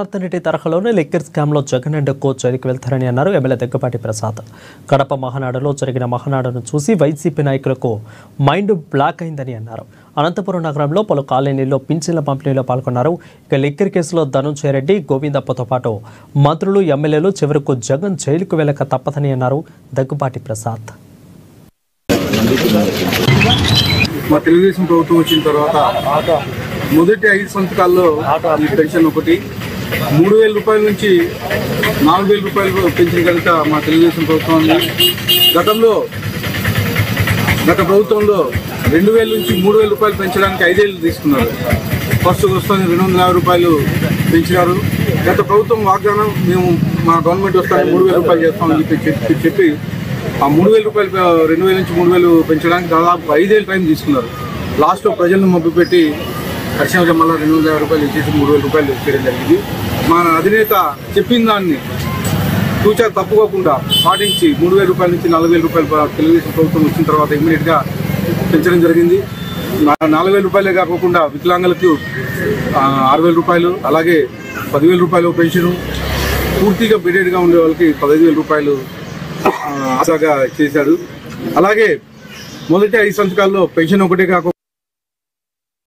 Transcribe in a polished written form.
రెడ్డి తరహాలోనే లిక్కర్ స్కామ్లో Jagan and co జైలుకి వెళ్తారని అన్నారు ఎమ్మెల్యే దగ్గుపాటి ప్రసాద్. కడప మహానాడులో జరిగిన మహానాడును చూసి వైసీపీ నాయకులకు మైండ్ బ్లాక్ అయిందని అన్నారు. అనంతపురం నగరంలో పలు కాలనీల్లో పింఛన్ల పంపిణీలో పాల్గొన్నారు. ఇక లిక్కర్ కేసులో ధనుంజయ రెడ్డి, గోవిందప్పతో పాటు మంత్రులు, ఎమ్మెల్యేలు చివరకు జగన్ జైలుకు వెళ్ళక తప్పదని అన్నారు దగ్గుపాటి ప్రసాద్. మా తెలుగుదేశం ప్రభుత్వం వచ్చిన తర్వాత మొదటి 5 సంవత్సరాల్లో ఈ పెన్షన్ ఒకటి 3,000 రూపాయల నుంచి 4,000 రూపాయలు పెన్షన్ కనుక మా తెలుగుదేశం ప్రభుత్వం ఉంది. గత ప్రభుత్వంలో 2,000 నుంచి 3,000 రూపాయలు పెంచడానికి 5 ఏళ్ళు తీసుకున్నారు. ఫస్ట్ వస్తుంది 250 రూపాయలు పెంచినారు. గత ప్రభుత్వం వాగ్దానం మేము మా గవర్నమెంట్ వస్తాను 3,000 రూపాయలు చేస్తామని చెప్పి ఆ 3,000 రూపాయలు 2,000 నుంచి 3,000 పెంచడానికి దాదాపు 5 ఏళ్ళు టైం తీసుకున్నారు. లాస్ట్లో ప్రజలను మభ్యపెట్టి హర్షంగా మళ్ళీ 250 రూపాయలు ఇచ్చేసి 3,000 రూపాయలు చేయడం జరిగింది. మా అధినేత చెప్పిన దాన్ని తూచా తప్పుకోకుండా పాటించి 3,000 రూపాయల నుంచి 4,000 రూపాయలు తెలుగుదేశం ప్రభుత్వం వచ్చిన తర్వాత ఇమ్మీడియట్గా పెంచడం జరిగింది. 4,000 రూపాయలే కాకుండా వికలాంగులకు 6,000 రూపాయలు, అలాగే 10,000 రూపాయలు పెన్షను, పూర్తిగా బెడెడ్గా ఉండే వాళ్ళకి 15,000 రూపాయలు ఆశాగా చేశాడు. అలాగే మొదటి 5 సంవత్సరాల్లో పెన్షన్ ఒకటే కాకుండా